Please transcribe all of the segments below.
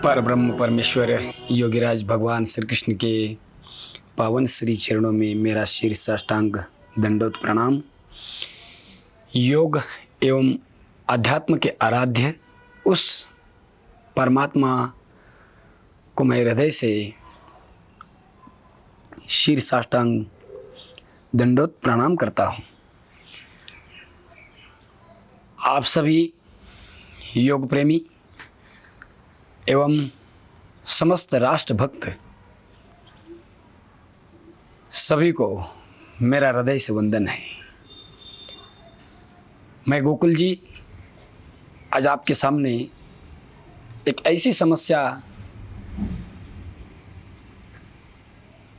पर ब्रह्म परमेश्वर योगीराज भगवान श्री कृष्ण के पावन श्री चरणों में मेरा शीर साष्टांग दंडोत प्रणाम। योग एवं अध्यात्म के आराध्य उस परमात्मा को मैं हृदय से शीर साष्टांग दंडोत प्रणाम करता हूँ। आप सभी योग प्रेमी एवं समस्त राष्ट्र भक्त सभी को मेरा हृदय से वंदन है। मैं गोकुल जी आज आपके सामने एक ऐसी समस्या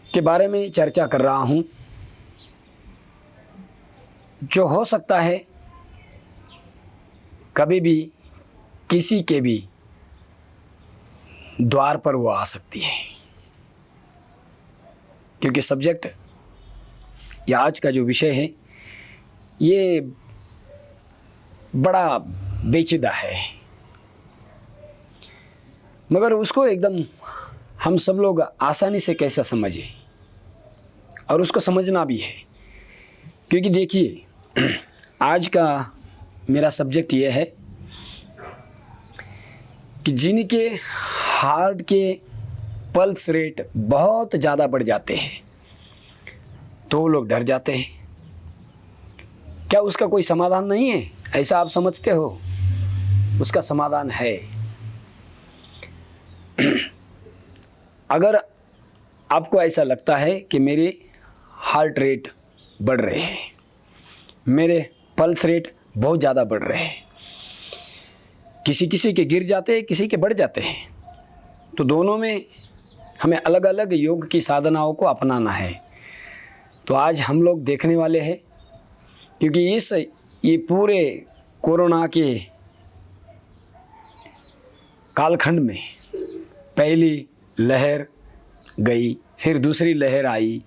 के बारे में चर्चा कर रहा हूँ जो हो सकता है कभी भी किसी के भी द्वार पर वो आ सकती है, क्योंकि सब्जेक्ट या आज का जो विषय है ये बड़ा पेचीदा है, मगर उसको एकदम हम सब लोग आसानी से कैसे समझें और उसको समझना भी है। क्योंकि देखिए आज का मेरा सब्जेक्ट ये है कि जिनके हार्ट के पल्स रेट बहुत ज़्यादा बढ़ जाते हैं तो वो लोग डर जाते हैं। क्या उसका कोई समाधान नहीं है ऐसा आप समझते हो? उसका समाधान है। अगर आपको ऐसा लगता है कि मेरे हार्ट रेट बढ़ रहे हैं, मेरे पल्स रेट बहुत ज़्यादा बढ़ रहे हैं, किसी किसी के गिर जाते हैं, किसी के बढ़ जाते हैं, तो दोनों में हमें अलग अलग योग की साधनाओं को अपनाना है। तो आज हम लोग देखने वाले हैं, क्योंकि ये पूरे कोरोना के कालखंड में पहली लहर गई, फिर दूसरी लहर आई,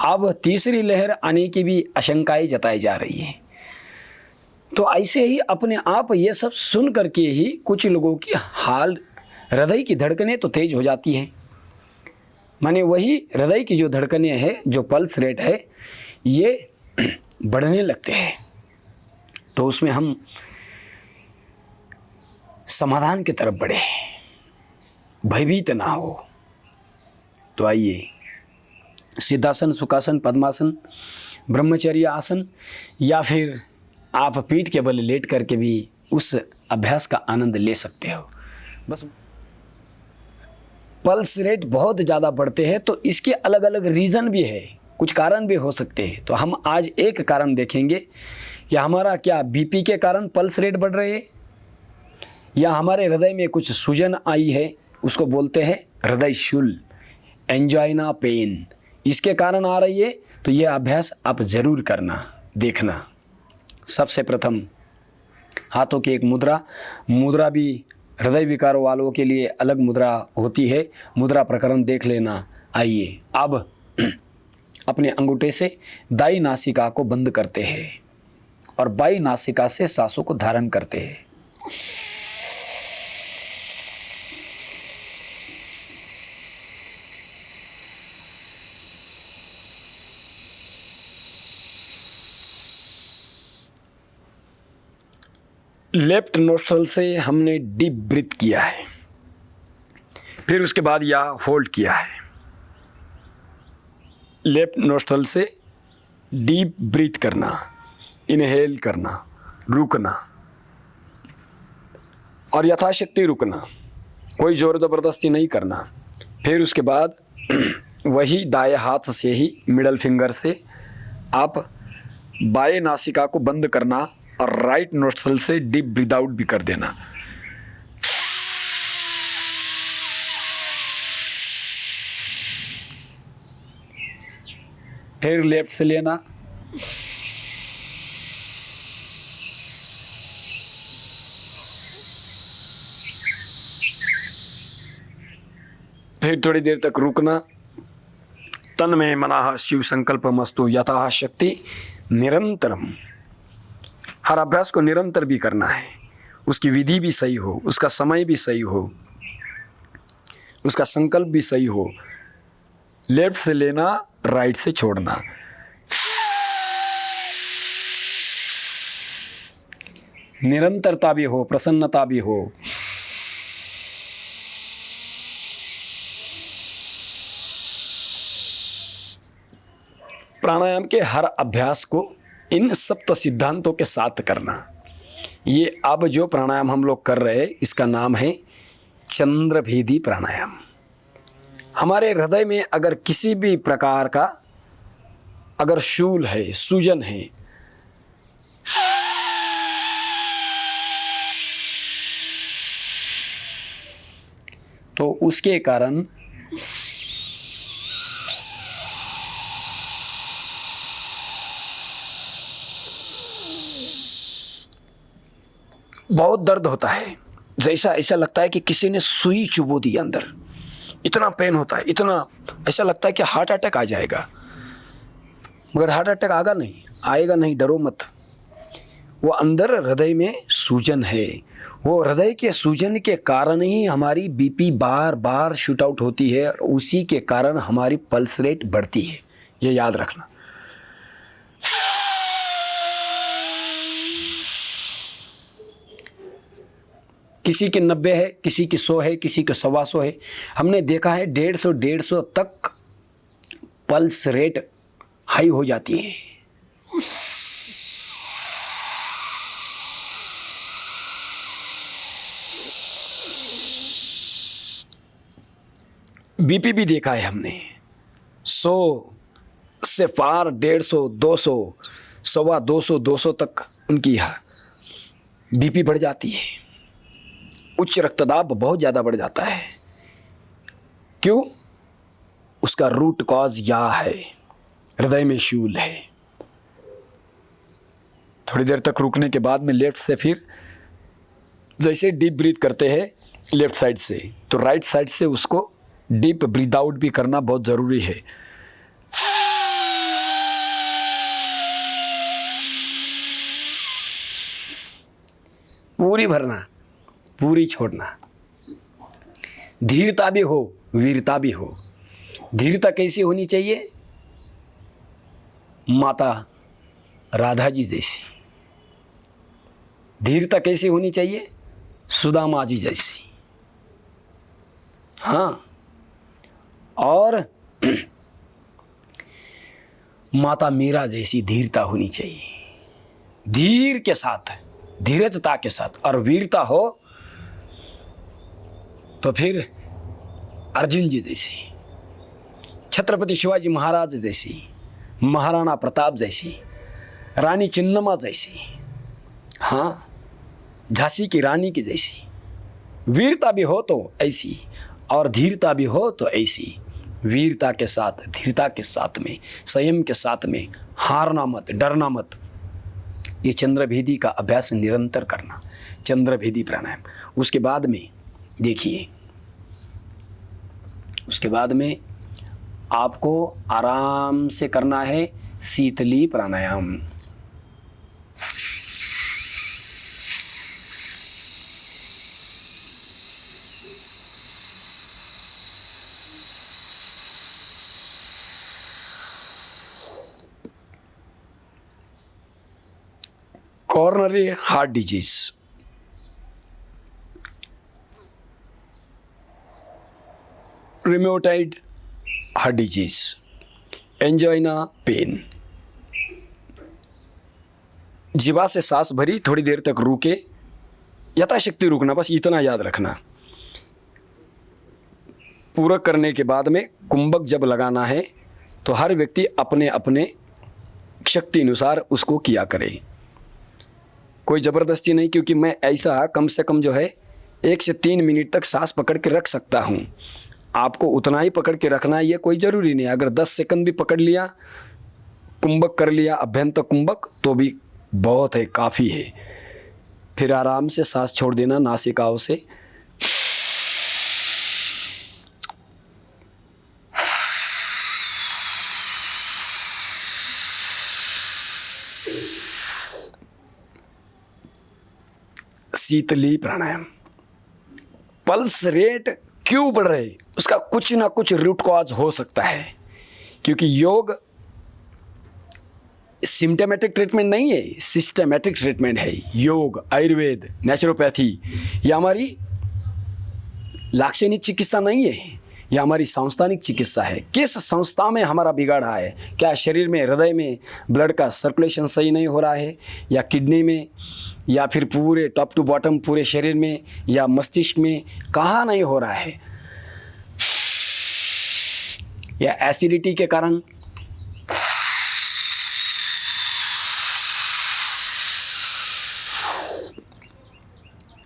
अब तीसरी लहर आने की भी आशंकाएं जताई जा रही है। तो ऐसे ही अपने आप ये सब सुन करके ही कुछ लोगों की हृदय की धड़कनें तो तेज हो जाती हैं। माने वही हृदय की जो धड़कनें हैं, जो पल्स रेट है, ये बढ़ने लगते हैं। तो उसमें हम समाधान की तरफ बढ़े, भयभीत ना हो। तो आइए सिद्धासन, सुखासन, पद्मासन, ब्रह्मचर्य आसन या फिर आप पीठ के बल लेट करके भी उस अभ्यास का आनंद ले सकते हो। बस पल्स रेट बहुत ज़्यादा बढ़ते हैं तो इसके अलग अलग रीज़न भी है, कुछ कारण भी हो सकते हैं। तो हम आज एक कारण देखेंगे कि हमारा क्या बीपी के कारण पल्स रेट बढ़ रहे हैं, या हमारे हृदय में कुछ सूजन आई है, उसको बोलते हैं हृदय शूल, एंजाइना पेन, इसके कारण आ रही है। तो यह अभ्यास आप ज़रूर करना, देखना। सबसे प्रथम हाथों की एक मुद्रा भी हृदय विकारों वालों के लिए अलग मुद्रा होती है, मुद्रा प्रकरण देख लेना। आइए अब अपने अंगूठे से दाई नासिका को बंद करते हैं और बाई नासिका से सांसों को धारण करते हैं। लेफ्ट नोस्ट्रल से हमने डीप ब्रीथ किया है, फिर उसके बाद यह होल्ड किया है। लेफ्ट नोस्ट्रल से डीप ब्रीथ करना, इनहेल करना, रुकना और यथाशक्ति रुकना, कोई जोर ज़बरदस्ती नहीं करना। फिर उसके बाद वही दाएं हाथ से ही मिडल फिंगर से आप बाएं नासिका को बंद करना और राइट नोस्ट्रल से डीप ब्रीथ आउट भी कर देना। फिर लेफ्ट से लेना, फिर थोड़ी देर तक रुकना। तन में मनाः शिव संकल्पमस्तु यथा शक्ति निरंतरम। हर अभ्यास को निरंतर भी करना है, उसकी विधि भी सही हो, उसका समय भी सही हो। उसका संकल्प भी सही हो। लेफ्ट से लेना, राइट से छोड़ना। निरंतरता भी हो, प्रसन्नता भी हो। प्राणायाम के हर अभ्यास को इन सप्त सिद्धांतों के साथ करना। ये अब जो प्राणायाम हम लोग कर रहे हैं इसका नाम है चंद्रभेदी प्राणायाम। हमारे हृदय में अगर किसी भी प्रकार का अगर शूल है, सूजन है, तो उसके कारण बहुत दर्द होता है। जैसा ऐसा लगता है कि किसी ने सुई चुबो दी अंदर। इतना पेन होता है, इतना ऐसा लगता है कि हार्ट अटैक आ जाएगा। मगर हार्ट अटैक आएगा नहीं, डरो मत। वो अंदर हृदय में सूजन है। वो हृदय के सूजन के कारण ही हमारी बीपी बार बार शूट आउट होती है और उसी के कारण हमारी पल्स रेट बढ़ती है। ये याद रखना। किसी की 90 है, किसी की 100 है, किसी की 125 है। हमने देखा है 150 तक पल्स रेट हाई हो जाती है। बीपी भी देखा है हमने 100 से पार 150, 200, 225, 200 तक उनकी बीपी बढ़ जाती है। उच्च रक्तदाब बहुत ज़्यादा बढ़ जाता है। क्यों? उसका रूट कॉज यह है, हृदय में शूल है। थोड़ी देर तक रुकने के बाद में लेफ्ट से फिर जैसे डीप ब्रीथ करते हैं लेफ्ट साइड से, तो राइट साइड से उसको डीप ब्रीथ आउट भी करना बहुत ज़रूरी है। पूरी भरना, पूरी छोड़ना। धीरता भी हो, वीरता भी हो। धीरता कैसी होनी चाहिए? माता राधा जी जैसी। धीरता कैसी होनी चाहिए? सुदामा जी जैसी। हाँ, और माता मीरा जैसी धीरता होनी चाहिए। धीर के साथ, धीरजता के साथ। और वीरता हो तो फिर अर्जुन जी जैसी, छत्रपति शिवाजी महाराज जैसी, महाराणा प्रताप जैसी, रानी चिन्नमा जैसी, हाँ, झांसी की रानी की जैसी। वीरता भी हो तो ऐसी, और धीरता भी हो तो ऐसी। वीरता के साथ, धीरता के साथ में, संयम के साथ में, हारना मत, डरना मत। ये चंद्रभेदी का अभ्यास निरंतर करना, चंद्रभेदी प्राणायाम। उसके बाद में देखिए, उसके बाद में आपको आराम से करना है Sheetali pranayama. Coronary heart disease, rheumatoid heart disease, angina pain. जीवा से सांस भरी, थोड़ी देर तक रुके, यथाशक्ति रुकना, बस इतना याद रखना। पूरक करने के बाद में कुंभक जब लगाना है तो हर व्यक्ति अपने अपने शक्ति अनुसार उसको किया करे। कोई ज़बरदस्ती नहीं, क्योंकि मैं ऐसा कम से कम जो है 1 से 3 मिनट तक सांस पकड़ के रख सकता हूँ। आपको उतना ही पकड़ के रखना है, ये कोई ज़रूरी नहीं। अगर 10 सेकंड भी पकड़ लिया, कुंभक कर लिया, अभ्यंतर कुंभक, तो भी बहुत है, काफ़ी है। फिर आराम से सांस छोड़ देना नासिकाओं से। शीतली प्राणायाम। पल्स रेट क्यों बढ़ रहे, उसका कुछ ना कुछ रूट कॉज हो सकता है। क्योंकि योग सिम्टोमेटिक ट्रीटमेंट नहीं है, सिस्टमेटिक ट्रीटमेंट है। योग, आयुर्वेद, नेचुरोपैथी, ये हमारी लाक्षणिक चिकित्सा नहीं है, यह हमारी सांस्थानिक चिकित्सा है। किस संस्था में हमारा बिगाड़ा है? क्या शरीर में, हृदय में ब्लड का सर्कुलेशन सही नहीं हो रहा है, या किडनी में, या फिर पूरे टॉप टू बॉटम पूरे शरीर में, या मस्तिष्क में? कहाँ नहीं हो रहा है? या एसिडिटी के कारण,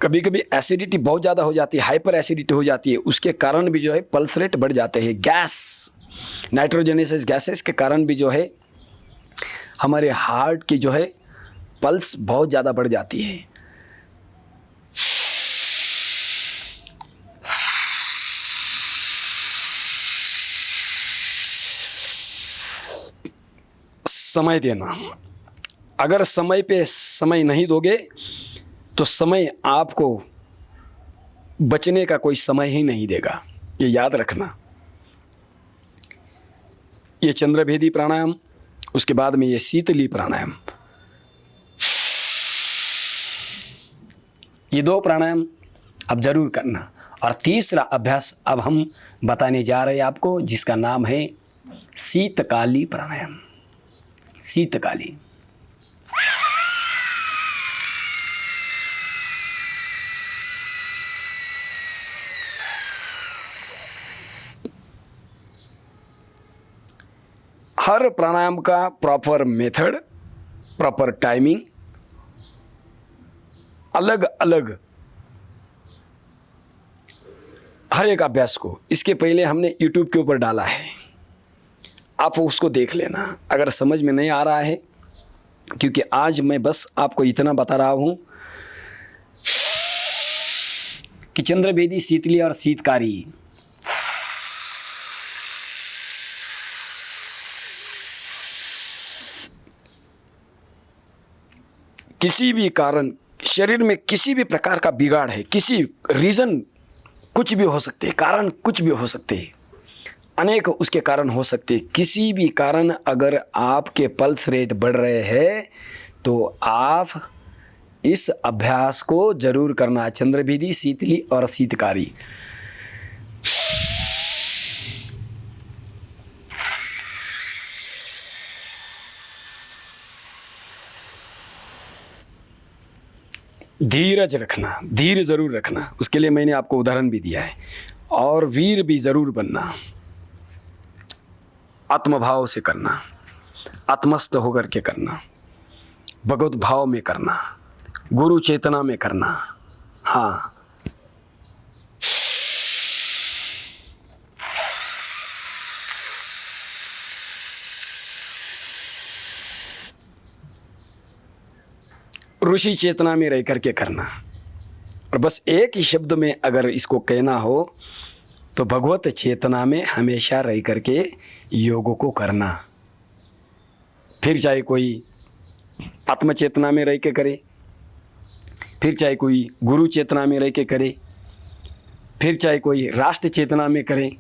कभी कभी एसिडिटी बहुत ज़्यादा हो जाती है, हाइपर एसिडिटी हो जाती है, उसके कारण भी जो है पल्स रेट बढ़ जाते हैं। गैस, नाइट्रोजनस गैसेस के कारण भी जो है हमारे हार्ट की जो है पल्स बहुत ज़्यादा बढ़ जाती है। समय देना, अगर समय पे समय नहीं दोगे तो समय आपको बचने का कोई समय ही नहीं देगा, ये याद रखना। ये चंद्रभेदी प्राणायाम, उसके बाद में ये शीतली प्राणायाम, ये 2 प्राणायाम अब जरूर करना। और तीसरा अभ्यास अब हम बताने जा रहे हैं आपको, जिसका नाम है शीतकाली प्राणायाम। शीतकाली, हर प्राणायाम का प्रॉपर मेथड, प्रॉपर टाइमिंग, अलग अलग हर एक अभ्यास को, इसके पहले हमने YouTube के ऊपर डाला है, आप उसको देख लेना अगर समझ में नहीं आ रहा है। क्योंकि आज मैं बस आपको इतना बता रहा हूं कि चंद्रभेदी, शीतली और शीतकारी किसी भी कारण, शरीर में किसी भी प्रकार का बिगाड़ है, किसी रीज़न कुछ भी हो सकते, कारण कुछ भी हो सकते, अनेक उसके कारण हो सकते। किसी भी कारण अगर आपके पल्स रेट बढ़ रहे हैं तो आप इस अभ्यास को जरूर करना, चंद्रभेदी, शीतली और शीतकारी। धीरज रखना, धीर जरूर रखना, उसके लिए मैंने आपको उदाहरण भी दिया है। और वीर भी जरूर बनना, आत्मभाव से करना, आत्मस्थ होकर के करना, भगवत भाव में करना, गुरु चेतना में करना। हाँ, ऋषि चेतना में रह करके करना। और बस एक ही शब्द में अगर इसको कहना हो तो भगवत चेतना में हमेशा रह करके योगों को करना। फिर चाहे कोई आत्म चेतना में रह के करे, फिर चाहे कोई गुरु चेतना में रह के करे, फिर चाहे कोई राष्ट्र चेतना में करे,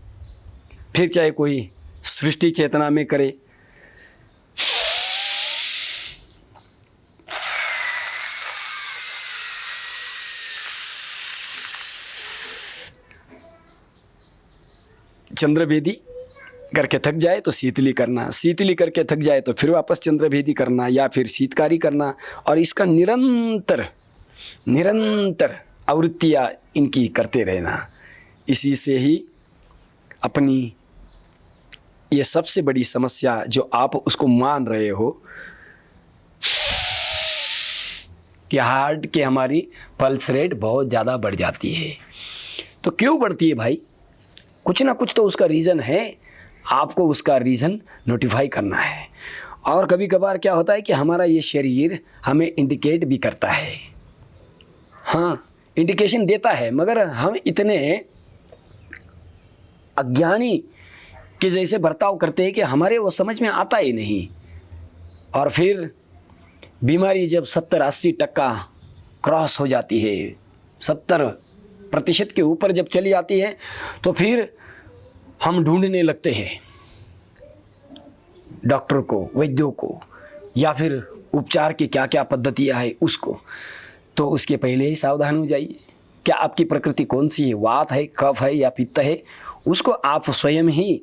फिर चाहे कोई सृष्टि चेतना में करे। चंद्रभेदी करके थक जाए तो शीतली करना, शीतली करके थक जाए तो फिर वापस चंद्रभेदी करना, या फिर शीतकारी करना। और इसका निरंतर निरंतर आवृत्तियाँ इनकी करते रहना। इसी से ही अपनी ये सबसे बड़ी समस्या जो आप उसको मान रहे हो कि हार्ट की हमारी पल्स रेट बहुत ज़्यादा बढ़ जाती है, तो क्यों बढ़ती है भाई? कुछ ना कुछ तो उसका रीज़न है, आपको उसका रीज़न नोटिफाई करना है। और कभी कभार क्या होता है कि हमारा ये शरीर हमें इंडिकेट भी करता है, हाँ इंडिकेशन देता है, मगर हम इतने अज्ञानी के जैसे बर्ताव करते हैं कि हमारे वो समझ में आता ही नहीं। और फिर बीमारी जब 70-80% क्रॉस हो जाती है, 70 प्रतिशत के ऊपर जब चली आती है तो फिर हम ढूंढने लगते हैं डॉक्टर को, वैद्यों को, या फिर उपचार की क्या क्या पद्धतियाँ है उसको। तो उसके पहले ही सावधान हो जाइए। क्या आपकी प्रकृति कौन सी है, वात है, कफ है या पित्त है, उसको आप स्वयं ही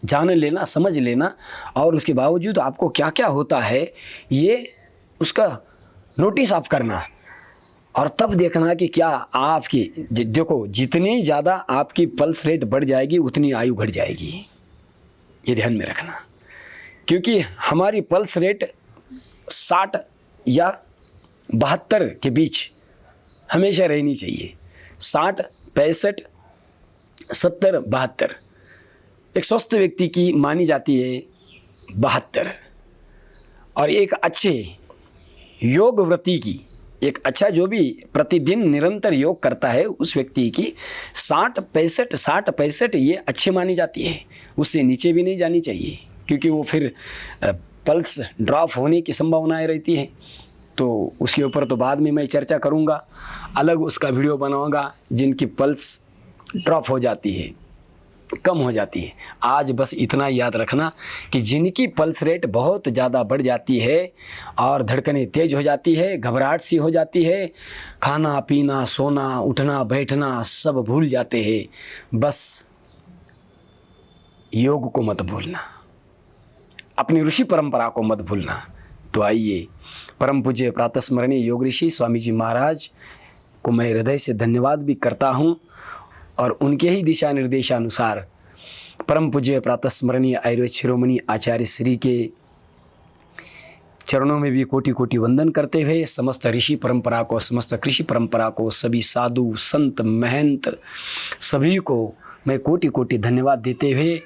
जान लेना, समझ लेना, और उसके बावजूद आपको क्या क्या होता है ये उसका नोटिस आप करना, और तब देखना कि क्या आपकी देखो जितनी ज़्यादा आपकी पल्स रेट बढ़ जाएगी उतनी आयु घट जाएगी, ये ध्यान में रखना। क्योंकि हमारी पल्स रेट 60 या 72 के बीच हमेशा रहनी चाहिए। 60, 65, 70, 72 एक स्वस्थ व्यक्ति की मानी जाती है 72, और एक अच्छे योग व्रती की, एक अच्छा जो भी प्रतिदिन निरंतर योग करता है उस व्यक्ति की 60-65 ये अच्छी मानी जाती है। उससे नीचे भी नहीं जानी चाहिए, क्योंकि वो फिर पल्स ड्रॉप होने की संभावनाएं रहती है। तो उसके ऊपर तो बाद में मैं चर्चा करूँगा, अलग उसका वीडियो बनाऊँगा जिनकी पल्स ड्रॉप हो जाती है, कम हो जाती है। आज बस इतना याद रखना कि जिनकी पल्स रेट बहुत ज़्यादा बढ़ जाती है और धड़कनें तेज हो जाती है, घबराहट सी हो जाती है, खाना पीना, सोना, उठना बैठना सब भूल जाते हैं, बस योग को मत भूलना, अपनी ऋषि परंपरा को मत भूलना। तो आइए, परम पूज्य प्रातस्मरणीय योग ऋषि स्वामी जी महाराज को मैं हृदय से धन्यवाद भी करता हूँ, और उनके ही दिशा निर्देशानुसार परम पूज्य प्रातस्मरणीय आयुर्वेद शिरोमणि आचार्य श्री के चरणों में भी कोटि कोटि वंदन करते हुए समस्त ऋषि परंपरा को, समस्त कृषि परंपरा को, सभी साधु संत महंत सभी को मैं कोटि कोटि धन्यवाद देते हुए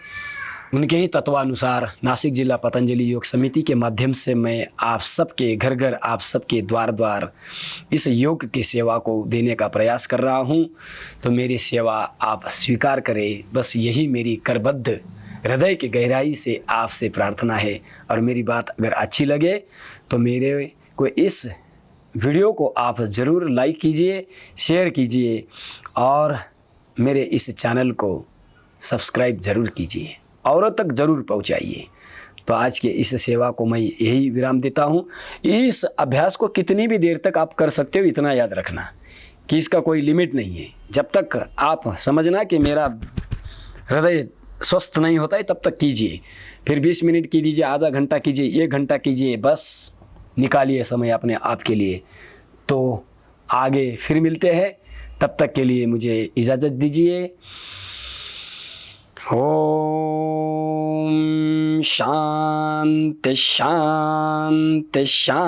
उनके ही तत्वानुसार नासिक जिला पतंजलि योग समिति के माध्यम से मैं आप सबके घर घर, आप सबके द्वार द्वार इस योग की सेवा को देने का प्रयास कर रहा हूं। तो मेरी सेवा आप स्वीकार करें, बस यही मेरी करबद्ध हृदय की गहराई से आपसे प्रार्थना है। और मेरी बात अगर अच्छी लगे तो मेरे को इस वीडियो को आप ज़रूर लाइक कीजिए, शेयर कीजिए, और मेरे इस चैनल को सब्सक्राइब ज़रूर कीजिए, औरों तक ज़रूर पहुंचाइए। तो आज के इस सेवा को मैं यही विराम देता हूं। इस अभ्यास को कितनी भी देर तक आप कर सकते हो, इतना याद रखना कि इसका कोई लिमिट नहीं है। जब तक आप समझना कि मेरा हृदय स्वस्थ नहीं होता है तब तक कीजिए, फिर 20 मिनट कीजिए, आधा घंटा कीजिए, 1 घंटा कीजिए, बस निकालिए समय अपने आप के लिए। तो आगे फिर मिलते हैं, तब तक के लिए मुझे इजाज़त दीजिए। ओम शांति शांति शांति।